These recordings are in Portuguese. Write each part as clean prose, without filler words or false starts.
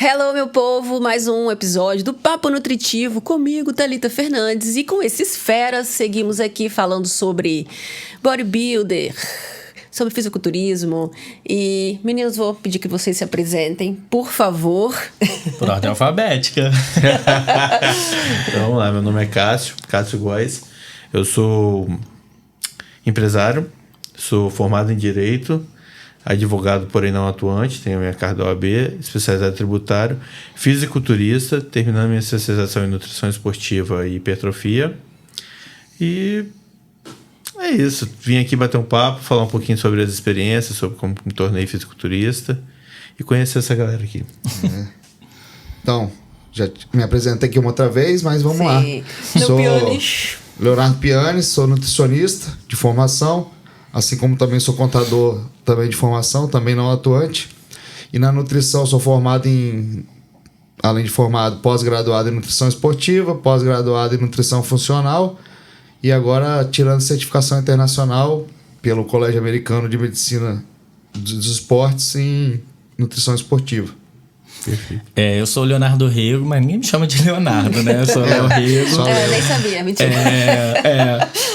Hello, meu povo! Mais um episódio do Papo Nutritivo comigo, Thalita Fernandes. E com esses feras, seguimos aqui falando sobre bodybuilder, sobre fisiculturismo. E, meninos, vou pedir que vocês se apresentem, por favor. Por ordem alfabética. Então, vamos lá, meu nome é Cássio Góes. Eu sou empresário, sou formado em Direito, advogado, porém não atuante, tenho minha carta da OAB, especializado em tributário, fisiculturista, terminando minha especialização em nutrição esportiva e hipertrofia. E é isso. Vim aqui bater um papo, falar um pouquinho sobre as experiências, sobre como me tornei fisiculturista e conhecer essa galera aqui. Então, já me apresentei aqui uma outra vez, mas vamos lá. Sou Leonardo Pianes, sou nutricionista de formação, assim como também sou contador também de formação, também não atuante. E na nutrição sou formado além de formado, pós-graduado em nutrição esportiva, pós-graduado em nutrição funcional e agora tirando certificação internacional pelo Colégio Americano de Medicina dos Esportes em nutrição esportiva. Perfeito. Eu sou o Leonardo Rego, mas ninguém me chama de Leonardo, né? Eu sou o Léo Rego. Nem sabia, mentira.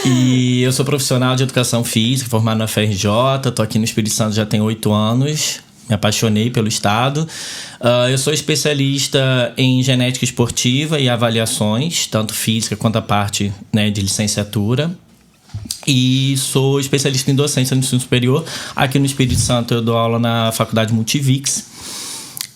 E eu sou profissional de educação física, formado na FRJ, tô aqui no Espírito Santo já tem 8 anos, me apaixonei pelo estado. Eu sou especialista em genética esportiva e avaliações, tanto física quanto a parte, né, de licenciatura. E sou especialista em docência no ensino superior. Aqui no Espírito Santo eu dou aula na Faculdade Multivix.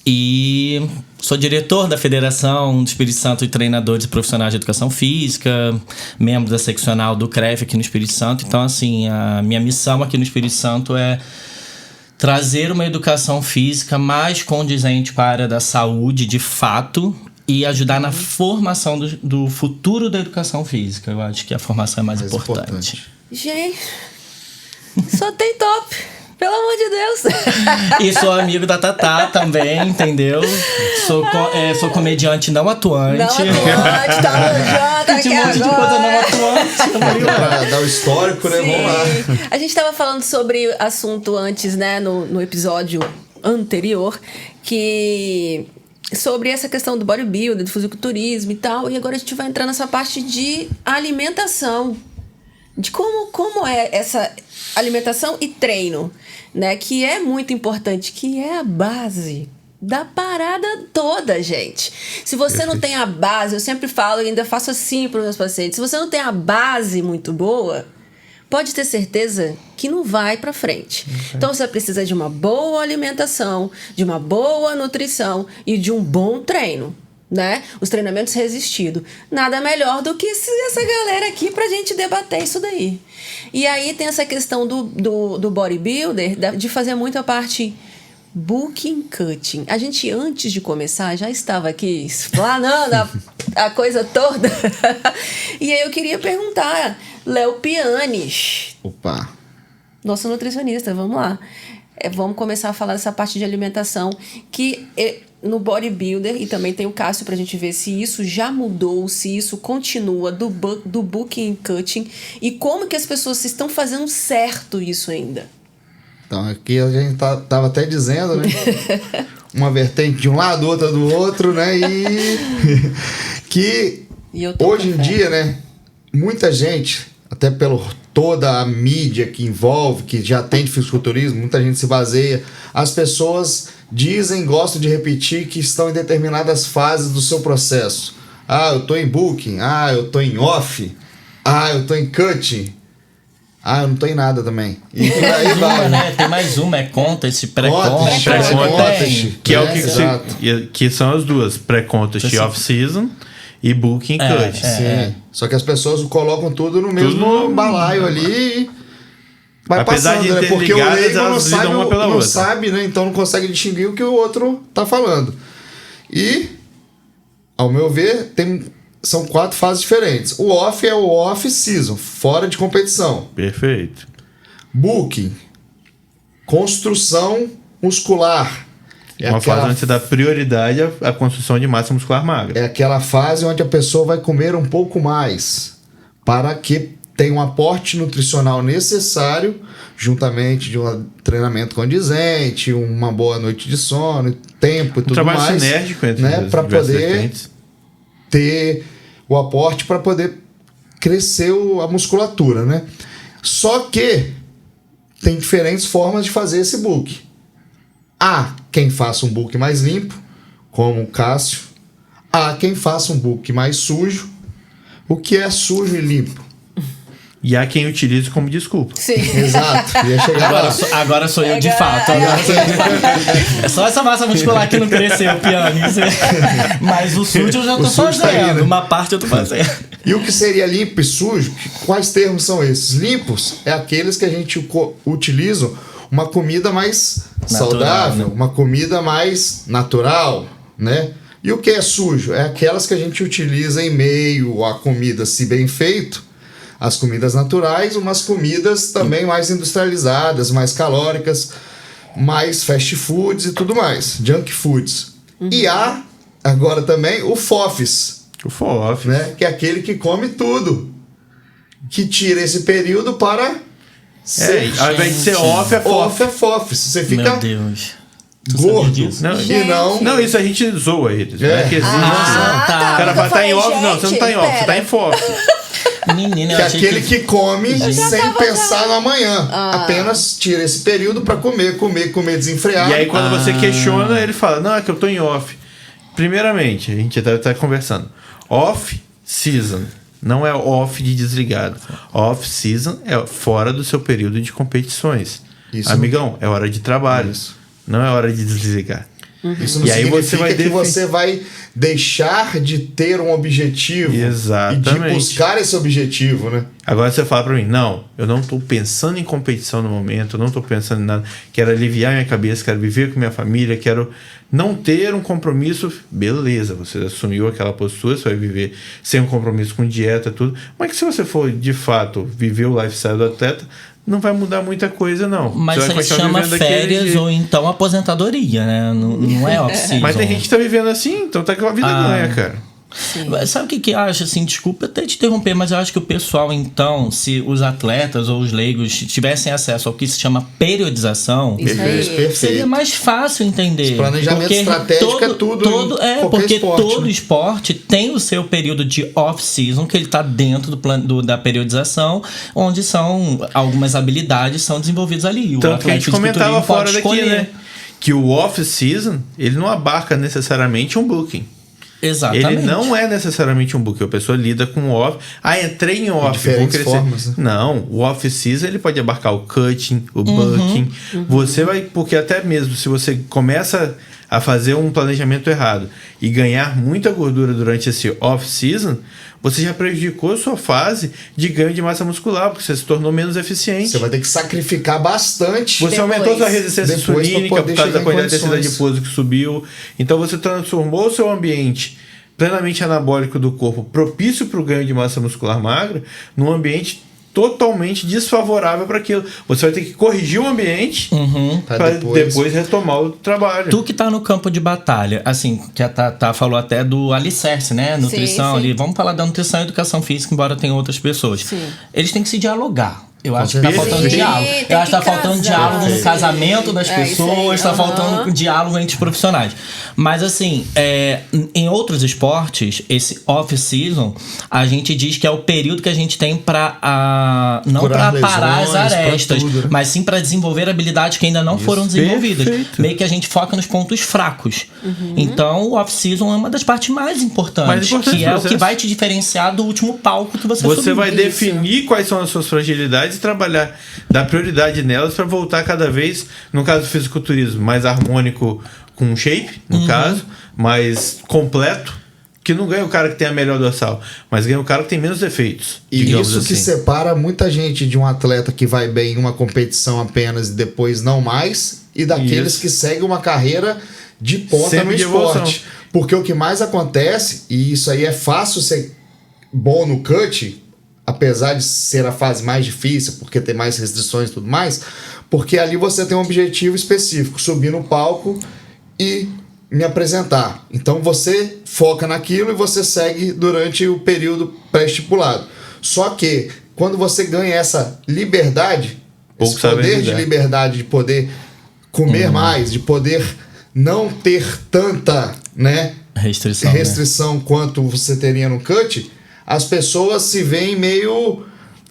E sou diretor da Federação do Espírito Santo de Treinadores e Profissionais de Educação Física, membro da seccional do CREF aqui no Espírito Santo. Então, assim, a minha missão aqui no Espírito Santo é trazer uma educação física mais condizente para a área da saúde, de fato, e ajudar na formação do futuro da educação física. Eu acho que a formação é mais importante. Gente, só tem top. Pelo amor de Deus. E sou amigo da Tatá também, entendeu? Sou comediante não atuante. Não atuante, tá no J aqui agora. Não atuante. Pra dar o histórico, né? Vamos lá. A gente tava falando sobre assunto antes, né? No episódio anterior, sobre essa questão do bodybuilding, do fisiculturismo e tal. E agora a gente vai entrar nessa parte de alimentação. De como é essa alimentação e treino, né? Que é muito importante, que é a base da parada toda, gente. Se você não tem a base, eu sempre falo e ainda faço assim para os meus pacientes, se você não tem a base muito boa, pode ter certeza que não vai para frente. Então você precisa de uma boa alimentação, de uma boa nutrição e de um bom treino, né? Os treinamentos resistidos. Nada melhor do que essa galera aqui pra gente debater isso daí. E aí tem essa questão do bodybuilder, de fazer muito a parte booking cutting. A gente, antes de começar, já estava aqui explanando a coisa toda. E aí eu queria perguntar, Léo Pianes. Opa! Nosso nutricionista, vamos lá. Vamos começar a falar dessa parte de alimentação que no bodybuilder, e também tem o Cássio pra gente ver se isso já mudou, se isso continua do booking cutting e como que as pessoas estão fazendo certo isso ainda. Então aqui a gente tava até dizendo, né? Uma vertente de um lado, outra do outro, né? Que hoje em dia, né? Muita gente, até toda a mídia que envolve, que já tem de fisiculturismo, muita gente se baseia. As pessoas gostam de repetir que estão em determinadas fases do seu processo. Eu tô em booking. Eu tô em off. Eu tô em cutting. Eu não tô em nada também. E tem mais uma, né? Tem mais uma, pré-contest. Que é o que são as duas, pré-contest e off-season e booking cut. Sim. Só que as pessoas colocam tudo no mesmo balaio ali. Vai apesar passando, de né? Porque o leigo não sabe, né? Então não consegue distinguir o que o outro tá falando. E, ao meu ver, são 4 fases diferentes. O off é o off-season, fora de competição. Perfeito. Booking, construção muscular. Uma fase onde você dá prioridade à construção de massa muscular magra. É aquela fase onde a pessoa vai comer um pouco mais para que tem um aporte nutricional necessário, juntamente de um treinamento condizente, uma boa noite de sono, tempo e tudo mais. Trabalho sinérgico entre para poder vertentes. ter o aporte para poder crescer a musculatura, né? Só que tem diferentes formas de fazer esse book. Há quem faça um book mais limpo, como o Cássio. Há quem faça um book mais sujo. O que é sujo e limpo? E há quem utilize como desculpa. Sim. Exato, ia chegar lá. Agora sou eu de fato. Agora sou eu de fato. É só essa massa muscular que não cresceu, piano. Mas o sujo eu já tô sujo fazendo. tá aí, né? Uma parte eu tô fazendo. E o que seria limpo e sujo? Quais termos são esses? Limpos é aqueles que a gente utiliza uma comida mais Natural, saudável, né? uma comida mais natural, né? E o que é sujo? É aquelas que a gente utiliza em meio à comida, se bem feito, as comidas naturais, umas comidas também mais industrializadas, mais calóricas, mais fast foods e tudo mais, junk foods. E há agora também o FOFs, O FOF. né? Que é aquele que come tudo, que tira esse período para ser Ao invés de ser off, é FOF. off é FOF. Se você fica Meu Deus. Tu sabia gordo disso? Não, e não isso a gente zoa eles. Não é que existe. tá. O cara fala, tá em off? Não, você não tá em off, você Pera. tá em FOF. Menina, eu que é achei aquele que come sem pensar no amanhã. Ah. Apenas tira esse período para comer desenfreado. E aí quando você questiona, ele fala, não, é que eu tô em off. Primeiramente, a gente tá conversando. Off season não é off de desligado. Off season é fora do seu período de competições. Isso. Amigão, é hora de trabalho. Isso. Não é hora de desligar. Isso não E aí significa você vai que você vai deixar de ter um objetivo e de Exatamente. buscar esse objetivo, né? Agora você fala pra mim, não, eu não tô pensando em competição no momento, eu não tô pensando em nada, quero aliviar minha cabeça, quero viver com minha família, quero não ter um compromisso. Beleza, você assumiu aquela postura, você vai viver sem um compromisso com dieta, tudo. Mas que se você for, de fato, viver o lifestyle do atleta, não vai mudar muita coisa, não. Mas Você vai isso aí continuar chama vivendo daquele férias jeito. ou então aposentadoria, né? Não é off-season. Mas tem gente que tá vivendo assim, então tá com a vida ganha, cara. Sabe o que eu acho, assim, desculpa até te interromper, mas eu acho que o pessoal, então, se os atletas ou os leigos tivessem acesso ao que se chama periodização, Isso aí. Perfeito. seria mais fácil entender. Planejamento Porque estratégico é tudo em qualquer porque esporte, todo né? esporte tem o seu período de off-season, que ele está dentro da periodização, onde são algumas habilidades são desenvolvidas ali. O Tanto que a gente atleta de comentava fisiculturismo fora pode daqui, escolher. né? Que o off-season, ele não abarca necessariamente um booking. Exatamente. Ele não é necessariamente um book. A pessoa lida com o off. Ah, entrei em off. diferentes vou crescer. formas, né? Não, o off-season ele pode abarcar o cutting, o bucking. Você vai... Porque até mesmo se você começa a fazer um planejamento errado e ganhar muita gordura durante esse off-season, você já prejudicou a sua fase de ganho de massa muscular, porque você se tornou menos eficiente. Você vai ter que sacrificar bastante. Você aumentou sua resistência Depois pra insulínica poder por causa da chegar em quantidade de tecido condições. adiposo que subiu. Então você transformou o seu ambiente plenamente anabólico do corpo, propício para o ganho de massa muscular magra, num ambiente totalmente desfavorável para aquilo. Você vai ter que corrigir o ambiente Pra para depois- depois retomar o trabalho. Tu que tá no campo de batalha, assim, que a Tatá falou até do alicerce, né? Nutrição sim. ali. Vamos falar da nutrição e educação física, embora tenha outras pessoas. Sim. Eles têm que se dialogar. Eu acho que tá certeza. faltando Sim, diálogo. tem Eu acho que tá que faltando casar. diálogo no Perfeito. casamento das É, isso aí, pessoas, tá aham. faltando diálogo entre os profissionais. Mas assim, em outros esportes, esse off-season, a gente diz que é o período que a gente tem pra não Curar pra parar as lesões, pra arestas, tudo, né? mas sim pra desenvolver habilidades que ainda não foram desenvolvidas. Perfeito. Meio que a gente foca nos pontos fracos. Então, o off-season é uma das partes mais importantes, Mais importante que do é o que processo. vai te diferenciar do último palco que você Você subiu. vai Isso. definir quais são as suas fragilidades e trabalhar, dar prioridade nelas para voltar cada vez, no caso do fisiculturismo, mais harmônico com shape, no caso, mais completo, que não ganha o cara que tem a melhor dorsal, mas ganha o cara que tem menos defeitos. E digamos isso que assim. separa muita gente de um atleta que vai bem em uma competição apenas e depois não mais, e daqueles Isso. que seguem uma carreira de ponta Sempre no de esporte. evolução. Porque o que mais acontece, e isso aí é fácil ser bom no cut, apesar de ser a fase mais difícil, porque tem mais restrições e tudo mais, porque ali você tem um objetivo específico, subir no palco e me apresentar. Então você foca naquilo e você segue durante o período pré-estipulado. Só que quando você ganha essa liberdade, Pouco esse poder sabem de lidar. liberdade, de poder comer mais, de poder não ter tanta, né, Restrição. quanto você teria no cut, as pessoas se veem meio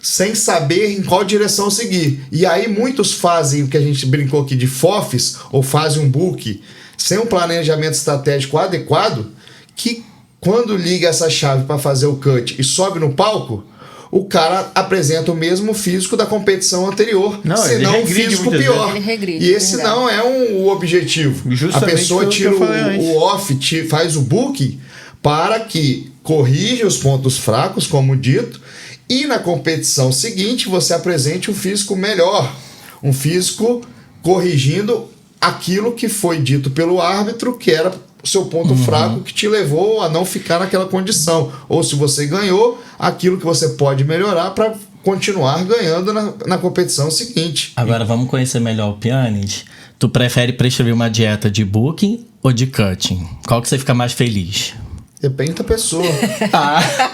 sem saber em qual direção seguir. E aí muitos fazem o que a gente brincou aqui de FOFs, ou fazem um book sem um planejamento estratégico adequado, que quando liga essa chave para fazer o cut e sobe no palco, o cara apresenta o mesmo físico da competição anterior, Não, ele senão um regride físico muitas pior. vezes. Ele regride, E esse verdade. não é o objetivo. Justamente A pessoa pelo que tira eu falei antes. o off, faz o booking para que corrija os pontos fracos, como dito, e na competição seguinte você apresente um físico melhor, um físico corrigindo aquilo que foi dito pelo árbitro, que era o seu ponto fraco que te levou a não ficar naquela condição. Ou se você ganhou, aquilo que você pode melhorar para continuar ganhando na competição seguinte. Agora vamos conhecer melhor o Pianis. Tu prefere prescrever uma dieta de booking ou de cutting? Qual que você fica mais feliz? Depende da pessoa.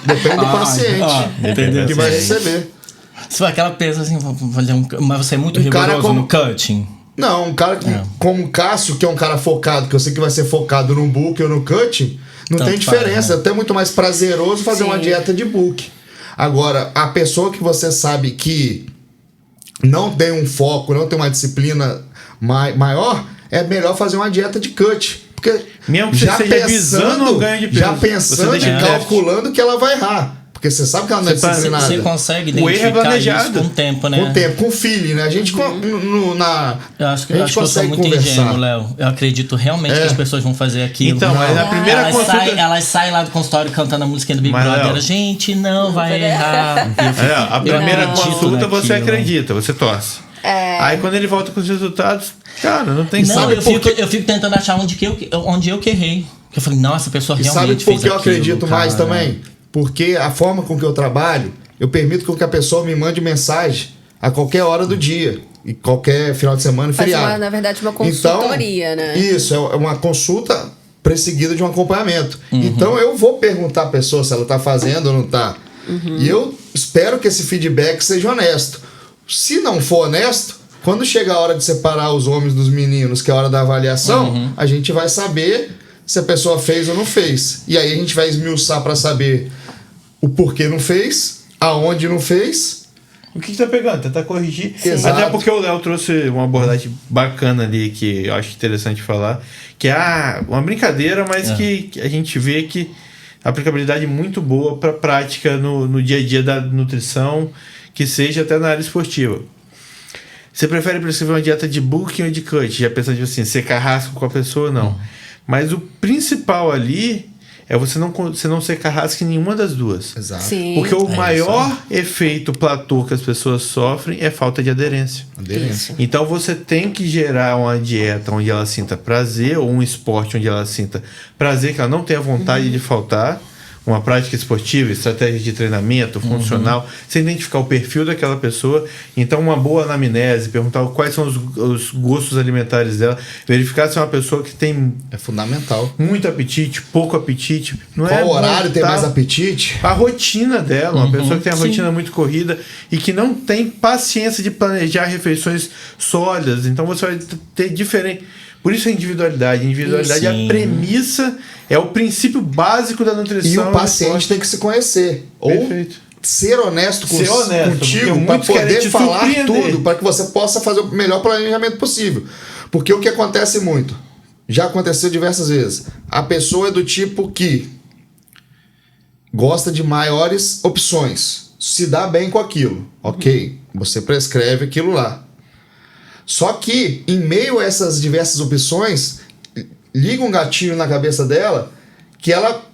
Depende do paciente. Entendeu? Que vai receber. Se aquela pensa assim, vou fazer mas você é muito cara rigoroso como- no cutting. Não, um cara como o Cássio, que é um cara focado, que eu sei que vai ser focado no book ou no cutting, não Tanto tem diferença. faz, né? É até muito mais prazeroso fazer Sim. uma dieta de book. Agora, a pessoa que você sabe que não tem um foco, não tem uma disciplina maior, é melhor fazer uma dieta de cut. Porque Mesmo que você esteja visando o ganho de peso, já você pensando deixa e em déficit. calculando que ela vai errar. Porque você sabe que ela não é Você para- disciplinada. Você consegue O erro é identificar planejado. isso com o tempo, né? Com o tempo, com feeling, né? A gente, Eu acho que, a eu gente acho que eu sou consegue muito conversar. ingênuo, Léo. Eu acredito realmente que as pessoas vão fazer aquilo. Então, mas a primeira elas, consulta... elas saem lá do consultório cantando a música do Big Mas, Brother. Léo, Gente, não vai errar. a primeira acredito consulta você naquilo. acredita, você torce. Aí quando ele volta com os resultados, cara, não tem Não, sabe eu por fico tentando achar onde eu que errei. Que eu falei, nossa, a pessoa E realmente sabe por fez que eu aquilo, acredito mais cara. também? Porque a forma com que eu trabalho, eu permito que a pessoa me mande mensagem a qualquer hora do dia. E qualquer final de semana e Faz feriado. na verdade, uma consultoria, né? Isso, é uma consulta presseguida de um acompanhamento. Uhum. Então eu vou perguntar à pessoa se ela está fazendo ou não está. E eu espero que esse feedback seja honesto. Se não for honesto, quando chega a hora de separar os homens dos meninos, que é a hora da avaliação, a gente vai saber se a pessoa fez ou não fez. E aí a gente vai esmiuçar para saber o porquê não fez, aonde não fez. O que tá pegando? Tentar corrigir. Exato. Até porque o Léo trouxe uma abordagem bacana ali que eu acho interessante falar, que é uma brincadeira, mas que a gente vê que a aplicabilidade é muito boa para prática no dia a dia da nutrição, que seja até na área esportiva. Você prefere prescrever uma dieta de booking ou de cut? Já pensando assim, ser carrasco com a pessoa, não. Mas o principal ali é você não ser carrasco em nenhuma das duas. Exato. Sim. Porque o É maior efeito platô que as pessoas sofrem é falta de aderência. Aderência. Então você tem que gerar uma dieta onde ela sinta prazer, ou um esporte onde ela sinta prazer, que ela não tenha vontade de faltar. Uma prática esportiva, estratégia de treinamento, funcional, você identificar o perfil daquela pessoa, então uma boa anamnese, perguntar quais são os gostos alimentares dela, verificar se é uma pessoa que tem É fundamental. muito apetite, pouco apetite. Não Qual é horário tem montar mais apetite? a rotina dela, uma pessoa que tem a rotina muito corrida e que não tem paciência de planejar refeições sólidas. Então você vai ter diferente. Por isso a individualidade. A individualidade é a Sim. premissa, é o princípio básico da nutrição. E o do paciente esporte. tem que se conhecer. Ou Perfeito. ser honesto, Ser honesto, porque contigo para muitos querem poder te falar surpreender. tudo, para que você possa fazer o melhor planejamento possível. Porque o que acontece muito, já aconteceu diversas vezes, a pessoa é do tipo que gosta de maiores opções, se dá bem com aquilo, ok, você prescreve aquilo lá. Só que, em meio a essas diversas opções, liga um gatilho na cabeça dela que ela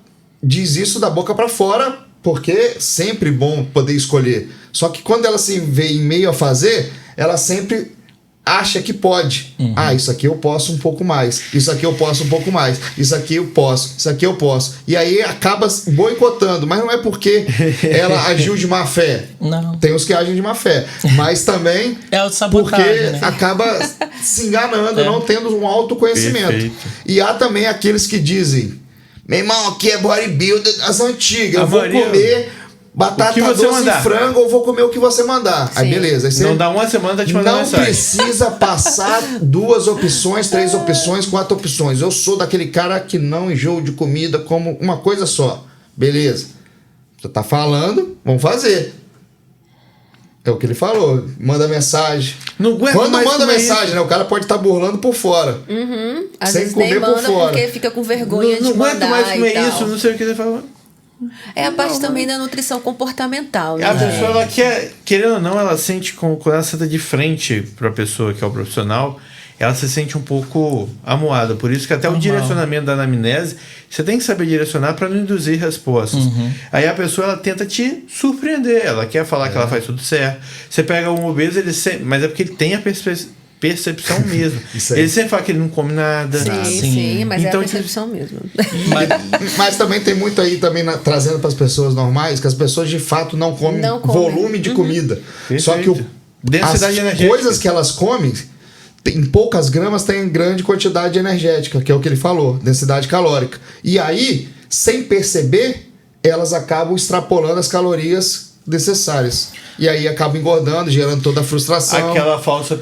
diz isso da boca para fora, porque é sempre bom poder escolher. Só que quando ela se vê em meio a fazer, ela sempre acha que pode. Ah, isso aqui eu posso um pouco mais. Isso aqui eu posso um pouco mais. Isso aqui eu posso. Isso aqui eu posso. E aí acaba boicotando. Mas não é porque ela agiu de má fé. Não. Tem os que agem de má fé. Mas também É o sabotagem, porque né? acaba se enganando, não tendo um autoconhecimento. Perfeito. E há também aqueles que dizem: meu irmão, aqui é bodybuilder das antigas, eu vou Maria- comer batata O que você doce mandar. e frango, eu vou comer o que você mandar. Aí Sim. beleza. Aí você Não dá uma semana, tá te mandando não mensagem. precisa passar 2 opções, 3 opções, 4 opções. Eu sou daquele cara que não enjoo de comida como uma coisa só. Beleza. Você tá falando, vamos fazer. É o que ele falou. Manda mensagem. Não aguento Quando mais manda comer mensagem, isso. né? O cara pode estar burlando por fora. Às Sem vezes comer nem por manda fora. porque fica com vergonha Não de aguento mandar mais comer e tal. isso, não sei o que você fala. É a parte também da nutrição comportamental, né? A pessoa, ela quer, querendo ou não, ela sente, quando ela senta de frente pra pessoa que é o profissional, ela se sente um pouco amuada. Por isso que até o direcionamento da anamnese, você tem que saber direcionar para não induzir respostas. Aí a pessoa, ela tenta te surpreender. Ela quer falar que ela faz tudo certo. Você pega um obeso, mas é porque ele tem a percepção mesmo. Isso aí. Ele sempre fala que ele não come nada. Sim, mas Então, é a percepção mesmo. Mas também tem muito aí também trazendo para as pessoas normais que as pessoas de fato não comem Não comem. volume de comida. Perfeito. Só que Densidade as energética. coisas que elas comem em poucas gramas tem grande quantidade energética, que é o que ele falou, densidade calórica. E aí, sem perceber, elas acabam extrapolando as calorias necessárias. E aí acabam engordando, gerando toda a frustração. Aquela falsa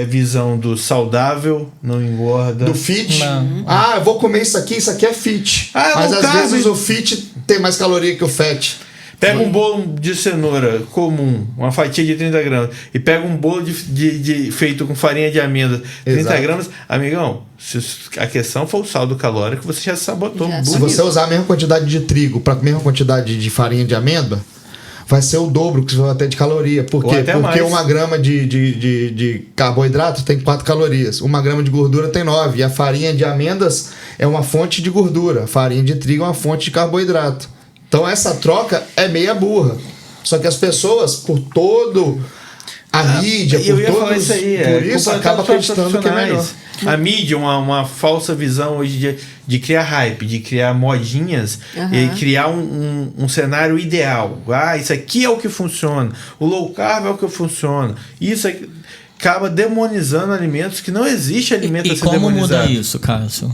visão do saudável não engorda. Do fit. Não. Ah, eu vou comer isso aqui é fit. Ah, Mas low às carb. vezes o fit tem mais caloria que o fat. Pega um bolo de cenoura comum, uma fatia de 30 gramas, e pega um bolo feito com farinha de amêndoa, 30 Exato. gramas, amigão, se a questão for o saldo calórico, você já sabotou. Já. bonito. Se você usar a mesma quantidade de trigo para a mesma quantidade de farinha de amêndoa, vai ser o dobro que você vai ter de caloria. Por Ou quê? até Porque mais. 1 grama de carboidrato tem 4 calorias. 1 grama de gordura tem 9. E a farinha de amêndoas é uma fonte de gordura. A farinha de trigo é uma fonte de carboidrato. Então essa troca é meia burra. Só que as pessoas, por todo a mídia, eu por ia falar todos, isso aí, por isso culpa acaba tanto dos acreditando que é melhor. profissionais. A mídia, uma falsa visão hoje de criar hype, de criar modinhas e criar um cenário ideal. Ah, isso aqui é o que funciona. O low carb é o que funciona. Isso aqui acaba demonizando alimentos que não existe alimento E a ser como demonizado. muda isso, Cássio?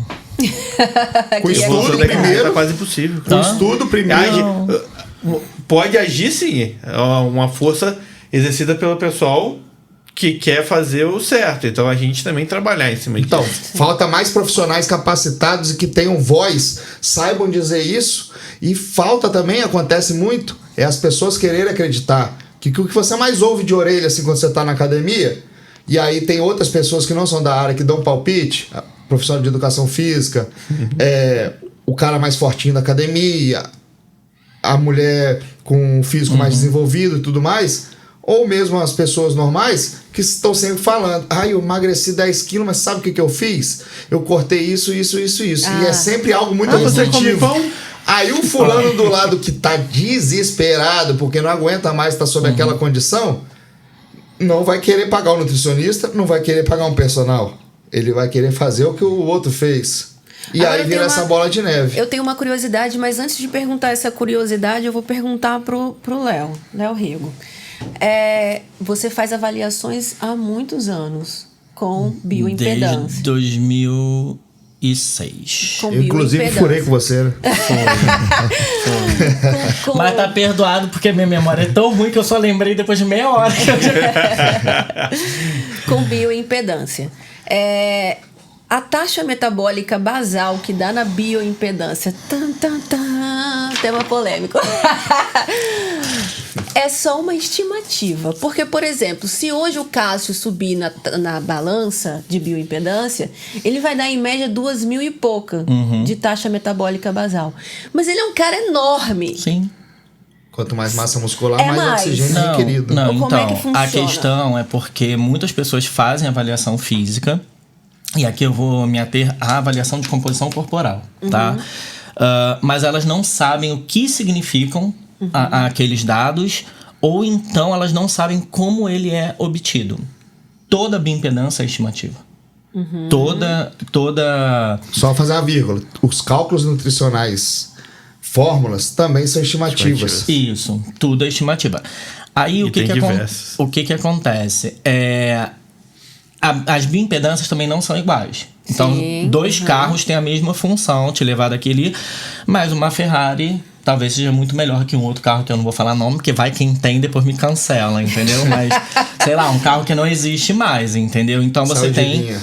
Com Isso estudo tá primeiro, quase impossível. com estudo primeiro. Pode agir sim. É uma força exercida pelo pessoal que quer fazer o certo. Então a gente também trabalhar em cima disso. Então, falta mais profissionais capacitados e que tenham voz, saibam dizer isso. E falta também, acontece muito, é as pessoas quererem acreditar. Que o que você mais ouve de orelha assim quando você está na academia, e aí tem outras pessoas que não são da área que dão palpite, profissional de educação física, o cara mais fortinho da academia, a mulher com um físico mais desenvolvido e tudo mais, ou mesmo as pessoas normais que estão sempre falando, eu emagreci 10 quilos, mas sabe o que eu fiz? Eu cortei isso. E é sempre algo muito você come objetivo. pão? Aí o fulano do lado que tá desesperado, porque não aguenta mais estar sob aquela condição, não vai querer pagar o nutricionista, não vai querer pagar um personal. Ele vai querer fazer o que o outro fez. E Agora aí eu vira tenho essa bola de neve. Eu tenho uma curiosidade, mas antes de perguntar essa curiosidade, eu vou perguntar pro Léo Rigo. Você faz avaliações há muitos anos com bioimpedância. Desde 2006. Com Eu, inclusive, bioimpedância. furei com você, né? Com- Mas tá perdoado porque minha memória é tão ruim que eu só lembrei depois de meia hora. com bioimpedância. A taxa metabólica basal que dá na bioimpedância, tema polêmico, é só uma estimativa. Porque, por exemplo, se hoje o Cássio subir na balança de bioimpedância, ele vai dar em média 2.000 e pouca de taxa metabólica basal. Mas ele é um cara enorme. Sim. Quanto mais massa muscular, É mais mais. oxigênio Não, requerido. não, Ou como então, é que funciona? a questão é porque muitas pessoas fazem avaliação física, e aqui eu vou me ater à avaliação de composição corporal, tá? Mas elas não sabem o que significam aqueles dados, ou então elas não sabem como ele é obtido. Toda bioimpedância é estimativa. Toda... Só fazer uma vírgula. Os cálculos nutricionais, fórmulas, também são estimativas. Isso, tudo é estimativa. Aí E tem diversas. o que acontece? As bioimpedâncias também não são iguais. Então, Sim, dois carros têm a mesma função, te levar daqui ali, mas uma Ferrari talvez seja muito melhor que um outro carro que eu não vou falar nome, porque vai quem tem depois me cancela, entendeu? Mas, sei lá, um carro que não existe mais, entendeu? Então você tem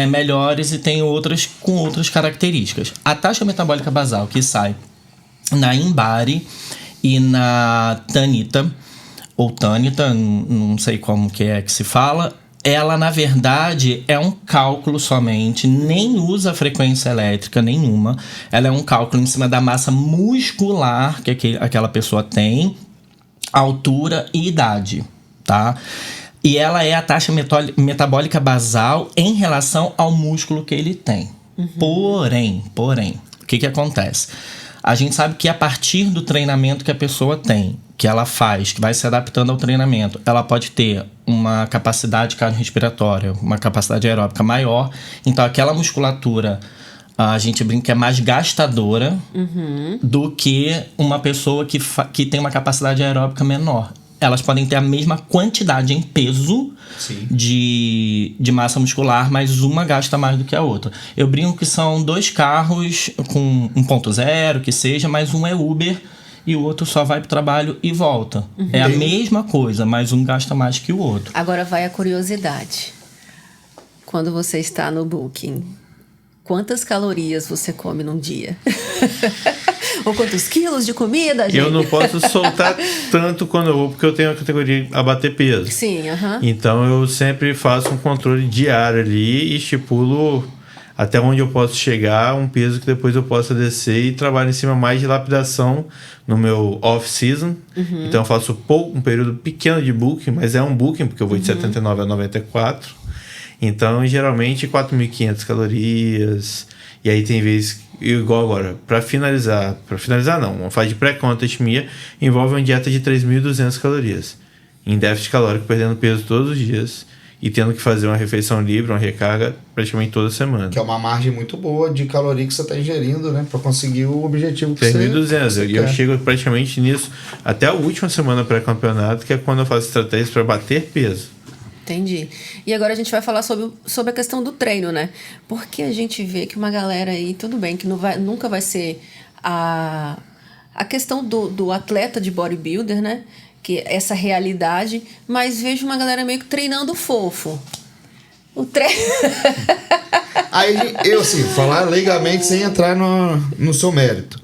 melhores e tem outras com outras características. A taxa metabólica basal que sai na Embari e na Tanita, ou Tanita, não sei como que se fala, ela, na verdade, é um cálculo somente, nem usa frequência elétrica nenhuma. Ela é um cálculo em cima da massa muscular que aquela pessoa tem, altura e idade, tá? E ela é a taxa metabólica basal em relação ao músculo que ele tem. Porém, o que acontece? A gente sabe que a partir do treinamento que a pessoa tem, que ela faz, que vai se adaptando ao treinamento, ela pode ter uma capacidade cardiorrespiratória, uma capacidade aeróbica maior. Então, aquela musculatura, a gente brinca que é mais gastadora do que uma pessoa que tem uma capacidade aeróbica menor. Elas podem ter a mesma quantidade em peso de massa muscular, mas uma gasta mais do que a outra. Eu brinco que são 2 carros com 1.0, que seja, mas um é Uber e o outro só vai pro trabalho e volta. É a mesma coisa, mas um gasta mais que o outro. Agora vai a curiosidade. Quando você está no Booking, quantas calorias você come num dia? Ou quantos quilos de comida, gente? Eu não posso soltar tanto quando eu vou, porque eu tenho a categoria abater peso. Sim, Então eu sempre faço um controle diário ali e estipulo até onde eu posso chegar, um peso que depois eu possa descer, e trabalho em cima mais de lapidação no meu off-season. Então eu faço um período pequeno de booking, mas é um booking, porque eu vou de 79 a 94. Então, geralmente, 4.500 calorias. E aí tem vezes, igual agora, para finalizar não, uma fase de pré-contest minha envolve uma dieta de 3.200 calorias. Em déficit calórico, perdendo peso todos os dias. E tendo que fazer uma refeição livre, uma recarga, praticamente toda semana. Que é uma margem muito boa de caloria que você está ingerindo, né? Para conseguir o objetivo que 3.200. E eu chego praticamente nisso até a última semana pré-campeonato, que é quando eu faço estratégias para bater peso. Entendi. E agora a gente vai falar sobre a questão do treino, né? Porque a gente vê que uma galera aí, tudo bem, que nunca vai ser a questão do atleta de bodybuilder, né? Que essa realidade, mas vejo uma galera meio que treinando fofo. O treino... Aí, eu assim, falar leigamente sem entrar no seu mérito.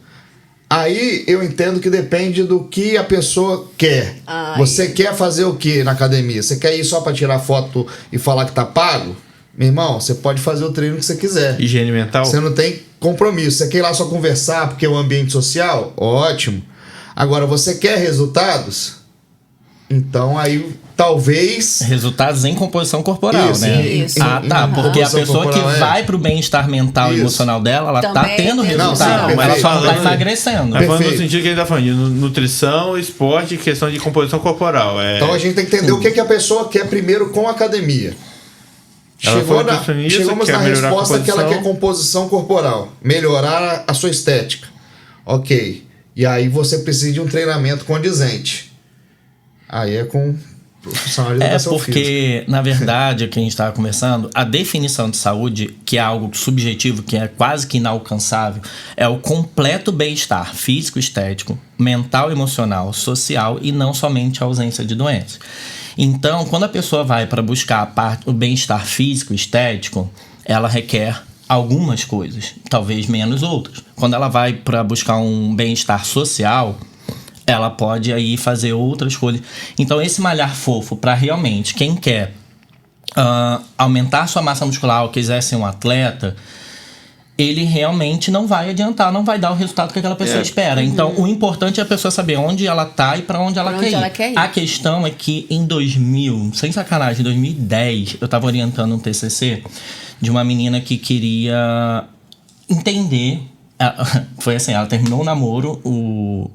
Aí eu entendo que depende do que a pessoa quer. Você quer fazer o que na academia? Você quer ir só pra tirar foto e falar que tá pago? Meu irmão, você pode fazer o treino que você quiser. Higiene mental? Você não tem compromisso. Você quer ir lá só conversar porque é um ambiente social? Ótimo. Agora, você quer resultados? Então aí talvez... Resultados em composição corporal, isso, né? Isso. Porque a pessoa que vai pro bem-estar mental e emocional dela, ela tá tendo resultado, mas ela só não tá emagrecendo. Mas falando no sentido que a gente tá falando de nutrição, esporte, questão de composição corporal. Então a gente tem que entender o que a pessoa quer primeiro com a academia. Chegamos na resposta que ela quer composição corporal, melhorar a sua estética. Ok. E aí você precisa de um treinamento condizente. Aí é com profissional de educação física. Porque, na verdade, o que a gente estava conversando, a definição de saúde, que é algo subjetivo, que é quase que inalcançável, é o completo bem-estar físico, estético, mental, emocional, social e não somente a ausência de doenças. Então, quando a pessoa vai para buscar o bem-estar físico, estético, ela requer algumas coisas, talvez menos outras. Quando ela vai para buscar um bem-estar social, ela pode aí fazer outras coisas. Então, esse malhar fofo, para realmente quem quer aumentar sua massa muscular ou quiser ser um atleta, ele realmente não vai adiantar, não vai dar o resultado que aquela pessoa espera. Então, o importante é a pessoa saber onde ela tá e para onde ela quer ir. A questão é que em 2000, sem sacanagem, em 2010, eu tava orientando um TCC de uma menina que queria entender. Foi assim, ela terminou o namoro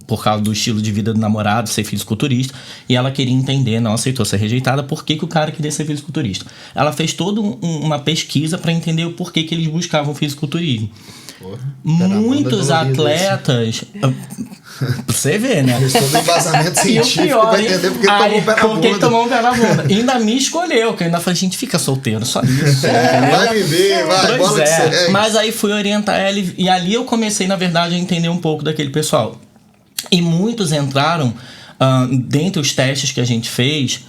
por causa do estilo de vida do namorado, ser fisiculturista, e ela queria entender, não aceitou ser rejeitada, por que o cara queria ser fisiculturista. Ela fez toda uma pesquisa para entender o porquê que eles buscavam fisiculturismo. Muitos atletas... Pra você ver, né? Todo embasamento científico pra entender porque tomou um pé na bunda. E ainda me escolheu, que eu ainda falei, gente, fica solteiro, só isso. Vai me ver, vai, bola que você... Mas aí fui orientar ela e ali eu comecei, na verdade, a entender um pouco daquele pessoal. E muitos entraram, dentre os testes que a gente fez,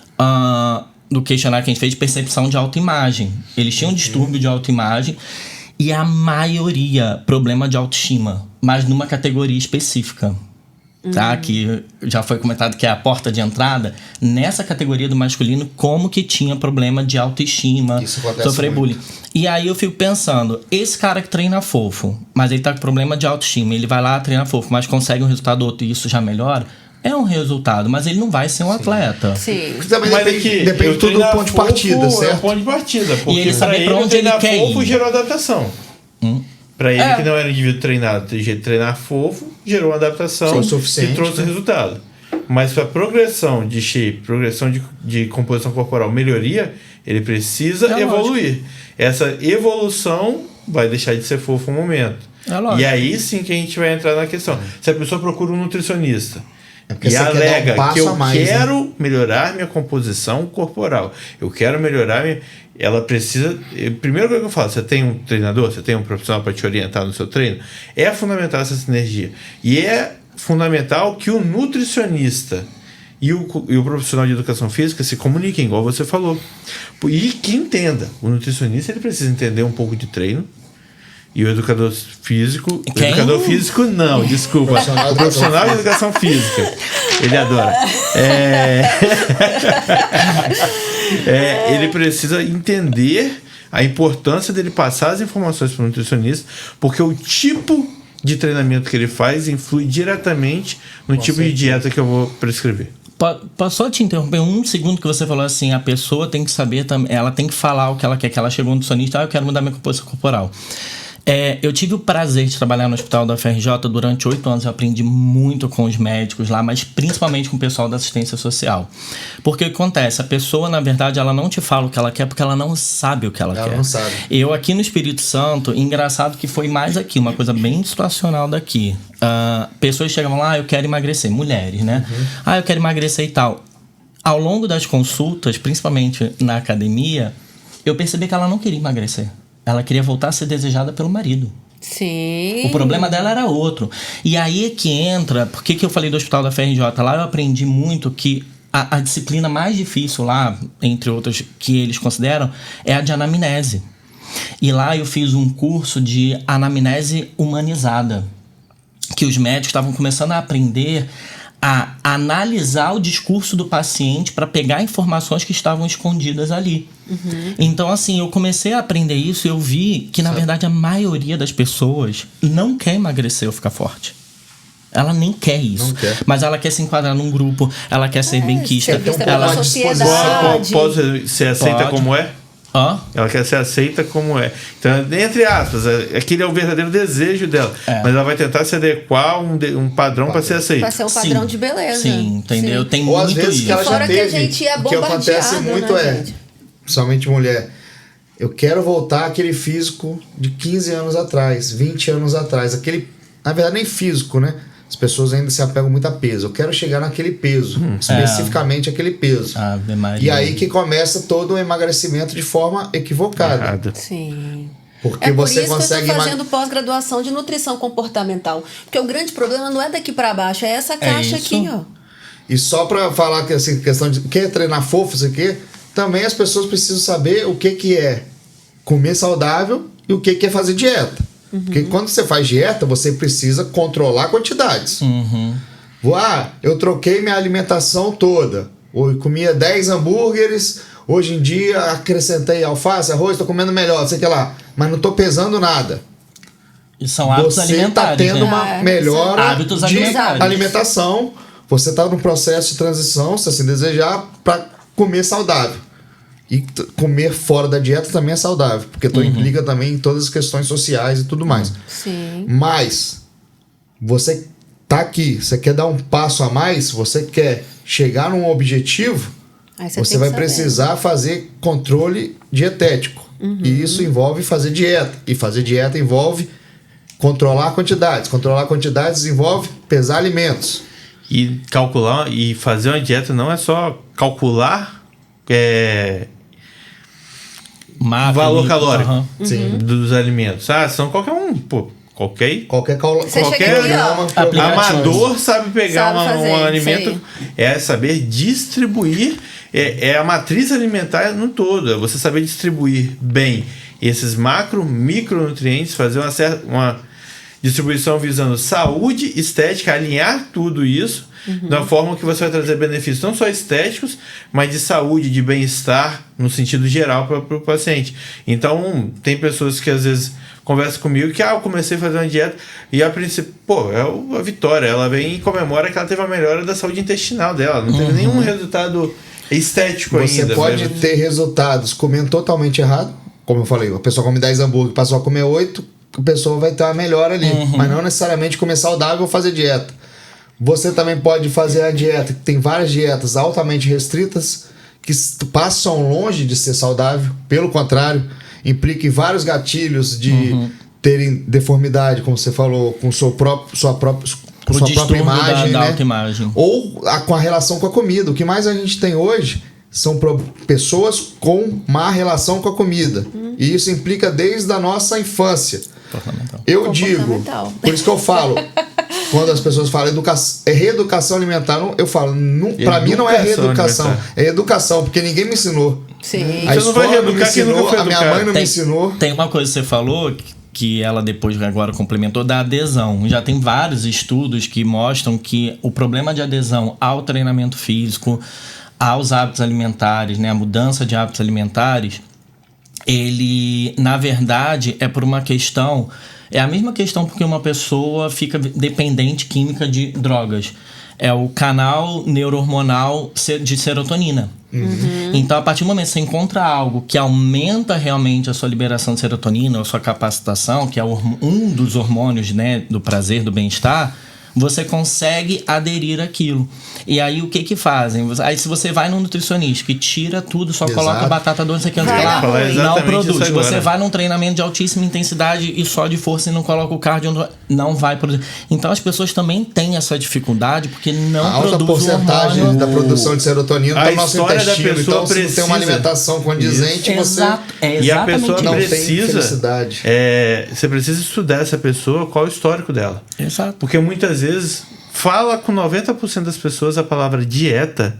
do questionário que a gente fez de percepção de autoimagem. Eles tinham distúrbio de autoimagem e a maioria problema de autoestima, mas numa categoria específica. Tá? Que já foi comentado que é a porta de entrada. Nessa categoria do masculino, como que tinha problema de autoestima, sofrer bullying. E aí eu fico pensando, esse cara que treina fofo, mas ele tá com problema de autoestima, ele vai lá, treina fofo, mas consegue um resultado outro e isso já melhora, é um resultado, mas ele não vai ser um atleta. Sim. Também depende tudo do ponto de partida, certo? É o ponto de partida, porque E ele sabe pra onde ele quer fofo ir. gerou adaptação. Pra ele, que não era indivíduo treinado, de jeito de treinar fofo, gerou uma adaptação suficiente, e trouxe resultado. Mas para progressão de shape, progressão de composição corporal, melhoria, ele precisa evoluir. Essa evolução vai deixar de ser fofo um momento. E aí sim que a gente vai entrar na questão. Se a pessoa procura um nutricionista e alega que eu quero melhorar minha composição corporal, eu quero melhorar ela precisa... Primeiro coisa que eu falo, você tem um treinador, você tem um profissional para te orientar no seu treino, é fundamental essa sinergia. E é fundamental que o nutricionista e o profissional de educação física se comuniquem, igual você falou. E que entenda. O nutricionista ele precisa entender um pouco de treino. E o educador físico... O educador físico não, desculpa. O profissional de educação física. Ele adora. Ele precisa entender a importância dele passar as informações para o nutricionista, porque o tipo de treinamento que ele faz influi diretamente no tipo de dieta que eu vou prescrever. Posso só te interromper um segundo que você falou assim, a pessoa tem que saber, ela tem que falar o que ela quer, que ela chegou no nutricionista, eu quero mudar minha composição corporal. Eu tive o prazer de trabalhar no hospital da UFRJ durante 8 anos. Eu aprendi muito com os médicos lá, mas principalmente com o pessoal da assistência social. Porque o que acontece? A pessoa, na verdade, ela não te fala o que ela quer porque ela não sabe o que ela quer. Ela não sabe. Eu aqui no Espírito Santo, engraçado que foi mais aqui, uma coisa bem situacional daqui. Pessoas chegavam lá, eu quero emagrecer. Mulheres, né? Eu quero emagrecer e tal. Ao longo das consultas, principalmente na academia, eu percebi que ela não queria emagrecer. Ela queria voltar a ser desejada pelo marido. Sim. O problema dela era outro. E aí é que entra... Por que eu falei do hospital da UFRJ? Lá eu aprendi muito que a disciplina mais difícil lá, entre outras que eles consideram, é a de anamnese. E lá eu fiz um curso de anamnese humanizada. Que os médicos estavam começando a aprender a analisar o discurso do paciente para pegar informações que estavam escondidas ali. Então, assim, eu comecei a aprender isso e eu vi que, na verdade, a maioria das pessoas não quer emagrecer ou ficar forte. Ela nem quer isso. Não quer. Mas ela quer se enquadrar num grupo, ela quer ser benquista. Ela sociedade. Pode ser aceita como é? Ela quer ser aceita como é. Então, entre aspas, aquele é o verdadeiro desejo dela. Mas ela vai tentar se adequar a um padrão para ser aceita. Para ser um padrão de beleza. Sim, entendeu? Sim. Tem ou muito às vezes isso. que ela já Fora teve. que a gente é O que acontece bombardeado, muito né, é, gente? principalmente mulher, eu quero voltar àquele físico de 15 anos atrás, 20 anos atrás. Aquele, na verdade, nem físico, né? As pessoas ainda se apegam muito a peso. Eu quero chegar naquele peso, especificamente aquele peso. Ave Maria. E aí que começa todo o emagrecimento de forma equivocada. Errado. Sim. Porque Por você isso consegue que eu tô fazendo pós-graduação de nutrição comportamental. Porque o grande problema não é daqui para baixo, é essa caixa isso. aqui, ó. E só para falar que assim, questão de quer treinar fofo, isso aqui, também as pessoas precisam saber o que é comer saudável e o que é fazer dieta. Porque quando você faz dieta, você precisa controlar quantidades. Eu troquei minha alimentação toda. Eu comia 10 hambúrgueres, hoje em dia acrescentei alface, arroz, estou comendo melhor, sei que lá. Mas não estou pesando nada. E são hábitos Você alimentares, está tendo né? uma melhora Hábitos de alimentares. alimentação. Você está num processo de transição, se assim desejar, para comer saudável. E comer fora da dieta também é saudável, porque implica também em todas as questões sociais e tudo mais. Sim. Mas você tá aqui, você quer dar um passo a mais, você quer chegar num objetivo, Aí você tem vai que saber. precisar fazer controle dietético. E isso envolve fazer dieta. E fazer dieta envolve controlar quantidades. Controlar quantidades envolve pesar alimentos. E calcular e fazer uma dieta não é só calcular Macro, valor calórico Sim. dos alimentos. Senão qualquer um Qualquer Você chega qualquer aqui, ó, aplicativo. amador sabe pegar Sabe fazer, um isso alimento. aí. É saber distribuir. É a matriz alimentar no todo. É você saber distribuir bem esses micronutrientes, fazer uma distribuição visando saúde, estética, alinhar tudo isso de uma forma que você vai trazer benefícios não só estéticos, mas de saúde, de bem-estar no sentido geral para o paciente. Então, tem pessoas que às vezes conversam comigo que eu comecei a fazer uma dieta e a princípio, é a Vitória, ela vem e comemora que ela teve a melhora da saúde intestinal dela, não teve nenhum resultado estético Você ainda. pode ter resultados comendo totalmente errado, como eu falei, a pessoa come 10 hambúrguer, passou a comer 8, a pessoa vai ter uma melhora ali, mas não necessariamente comer saudável ou fazer dieta. Você também pode fazer a dieta, tem várias dietas altamente restritas que passam longe de ser saudável, pelo contrário, implica em vários gatilhos de terem deformidade, como você falou, com sua própria imagem, da né? autoimagem. Ou com a relação com a comida. O que mais a gente tem hoje são pessoas com má relação com a comida. E isso implica desde a nossa infância. Eu digo, por isso que eu falo, quando as pessoas falam reeducação alimentar, eu falo, pra mim não é reeducação, alimentar. É educação, porque ninguém me ensinou. Sim. A escola não me ensinou, a minha mãe não me ensinou. Tem uma coisa que você falou que ela depois agora complementou da adesão. Já tem vários estudos que mostram que o problema de adesão ao treinamento físico, aos hábitos alimentares, né, a mudança de hábitos alimentares, ele, na verdade, é por uma questão... É a mesma questão porque uma pessoa fica dependente química de drogas. É o canal neurohormonal de serotonina. Então, a partir do momento que você encontra algo que aumenta realmente a sua liberação de serotonina, ou a sua capacitação, que é um dos hormônios, né, do prazer, do bem-estar, você consegue aderir àquilo. E aí, o que fazem? Aí, se você vai num nutricionista que tira tudo, só coloca batata doce, não sei o que lá, não produz. Você vai num treinamento de altíssima intensidade e só de força e não coloca o cardio, não vai produzir. Então, as pessoas também têm essa dificuldade porque não produzem porcentagem hormônio. da produção de serotonina A no nosso história da intestino. pessoa Então, se não tem uma alimentação condizente, você e a pessoa não tem precisa felicidade. Você precisa estudar essa pessoa, qual é o histórico dela. Exato. Porque muitas vezes fala com 90% das pessoas a palavra dieta,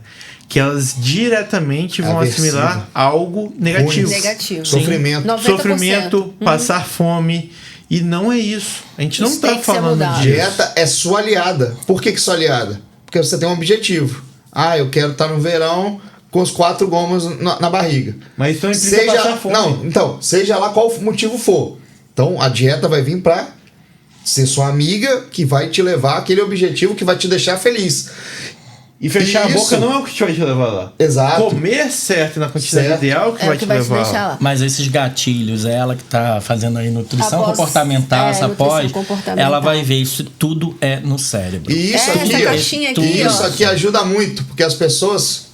que elas diretamente vão assimilar algo negativo. Negativo. Sofrimento. 90%. Sofrimento, passar fome. E não é isso. A gente não está falando disso. Dieta é sua aliada. Por que sua aliada? Porque você tem um objetivo. Eu quero estar no verão com os 4 gomos na barriga. Mas isso não implica passar fome. Não, então, seja lá qual o motivo for. Então, a dieta vai vir para ser sua amiga, que vai te levar àquele objetivo que vai te deixar feliz. E fechar a boca não é o que vai te levar lá. Exato. Comer certo na quantidade ideal que vai te levar lá. Mas esses gatilhos, ela que tá fazendo aí nutrição comportamental, ela vai ver isso tudo é no cérebro. E isso essa aqui ajuda muito, porque as pessoas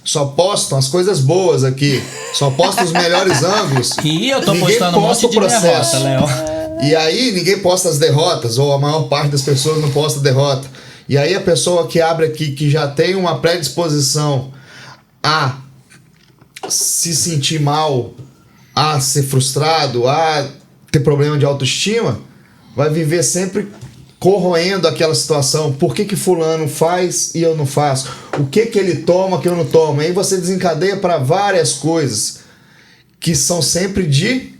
só postam as coisas boas aqui, só postam os melhores ângulos. E eu tô postando um monte de derrota, Léo. E aí ninguém posta as derrotas, ou a maior parte das pessoas não posta derrota. E aí a pessoa que abre aqui, que já tem uma predisposição a se sentir mal, a ser frustrado, a ter problema de autoestima, vai viver sempre corroendo aquela situação. Por que fulano faz e eu não faço? O que ele toma que eu não tomo? Aí você desencadeia para várias coisas que são sempre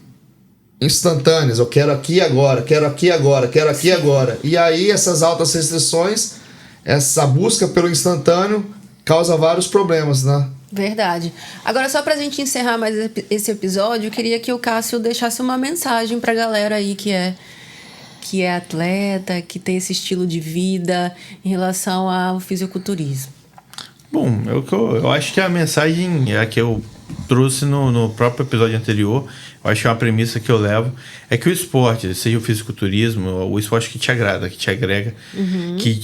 instantâneas. Eu quero aqui agora, quero aqui agora, quero aqui agora. E aí essas altas restrições, essa busca pelo instantâneo causa vários problemas, né? Verdade. Agora, só pra gente encerrar mais esse episódio, eu queria que o Cássio deixasse uma mensagem pra galera aí que é atleta, que tem esse estilo de vida em relação ao fisiculturismo. Bom, eu acho que a mensagem é a que eu trouxe no próprio episódio anterior. Eu acho que é uma premissa que eu levo, é que o esporte, seja o fisiculturismo, o esporte que te agrada, que te agrega, que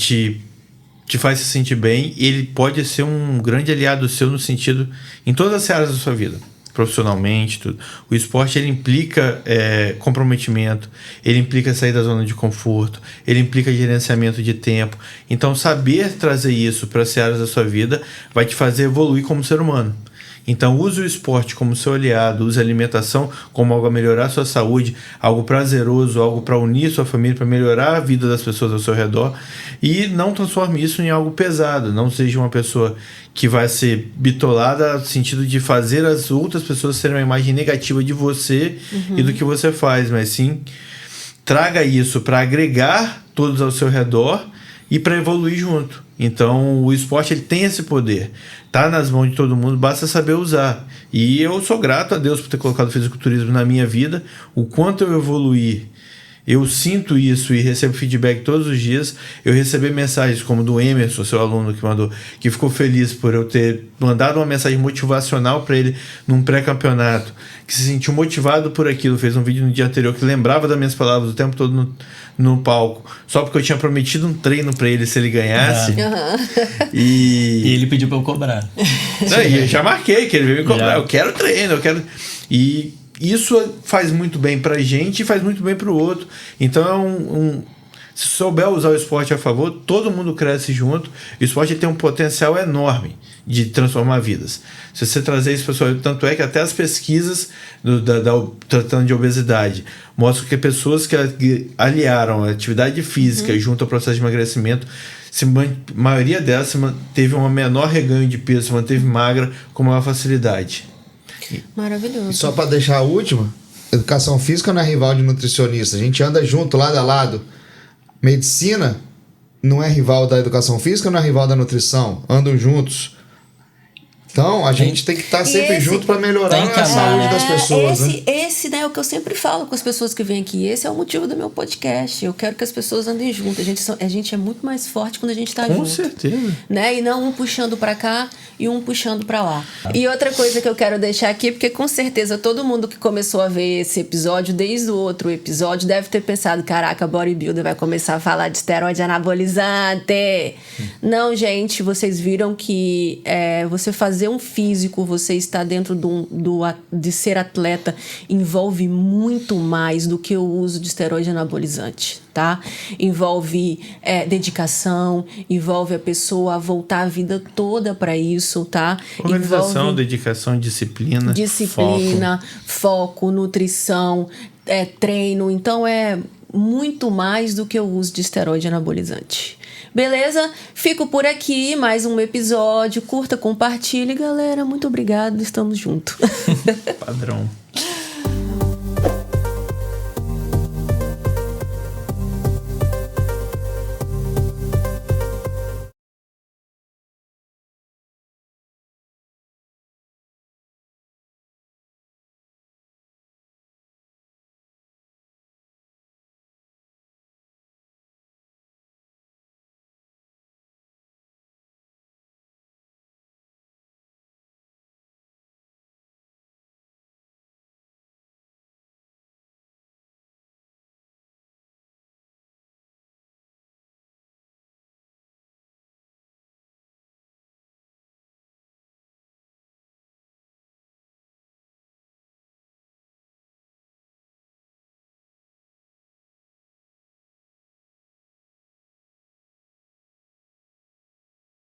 te faz se sentir bem, ele pode ser um grande aliado seu no sentido, em todas as áreas da sua vida, profissionalmente, tudo. O esporte, ele implica comprometimento, ele implica sair da zona de conforto, ele implica gerenciamento de tempo. Então, saber trazer isso para as áreas da sua vida vai te fazer evoluir como ser humano. Então use o esporte como seu aliado, use a alimentação como algo a melhorar a sua saúde, algo prazeroso, algo para unir sua família, para melhorar a vida das pessoas ao seu redor, e não transforme isso em algo pesado. Não seja uma pessoa que vai ser bitolada no sentido de fazer as outras pessoas terem uma imagem negativa de você e do que você faz, mas sim traga isso para agregar todos ao seu redor e para evoluir junto. Então o esporte ele tem esse poder, tá nas mãos de todo mundo, basta saber usar. E eu sou grato a Deus por ter colocado o fisiculturismo na minha vida. O quanto eu evoluí, eu sinto isso e recebo feedback todos os dias. Eu recebi mensagens como do Emerson, seu aluno que mandou, que ficou feliz por eu ter mandado uma mensagem motivacional para ele num pré-campeonato, que se sentiu motivado por aquilo, fez um vídeo no dia anterior que lembrava das minhas palavras o tempo todo no palco, só porque eu tinha prometido um treino para ele se ele ganhasse. E ele pediu para eu cobrar. Não, e eu já marquei que ele veio me cobrar. Eu quero treino, eu quero... E isso faz muito bem pra gente e faz muito bem pro outro. Então se souber usar o esporte a favor, todo mundo cresce junto. O esporte tem um potencial enorme de transformar vidas. Se você trazer isso, pessoal, tanto é que até as pesquisas tratando de obesidade mostram que pessoas que aliaram a atividade física junto ao processo de emagrecimento, a maioria delas teve um menor reganho de peso, se manteve magra com maior facilidade. Maravilhoso. E só para deixar a última, educação física não é rival de nutricionista. A gente anda junto, lado a lado. Medicina não é rival da educação física, não é rival da nutrição. Andam juntos. Então, a gente tem que estar sempre junto para melhorar a saúde das pessoas. Esse é o que eu sempre falo com as pessoas que vêm aqui. Esse é o motivo do meu podcast. Eu quero que as pessoas andem juntas. A gente é muito mais forte quando a gente está junto. Com certeza. Né? E não um puxando para cá e um puxando para lá. E outra coisa que eu quero deixar aqui, porque com certeza todo mundo que começou a ver esse episódio, desde o outro episódio, deve ter pensado, caraca, bodybuilder vai começar a falar de esteroide anabolizante. Não, gente, vocês viram que você fazer um físico, você está dentro de ser atleta, envolve muito mais do que o uso de esteroide anabolizante, tá? Envolve dedicação, envolve a pessoa voltar a vida toda para isso, tá? Organização, dedicação, disciplina, foco, nutrição, treino. Então é muito mais do que o uso de esteroide anabolizante. Beleza? Fico por aqui, mais um episódio. Curta, compartilhe. Galera, muito obrigado. Estamos juntos. Padrão.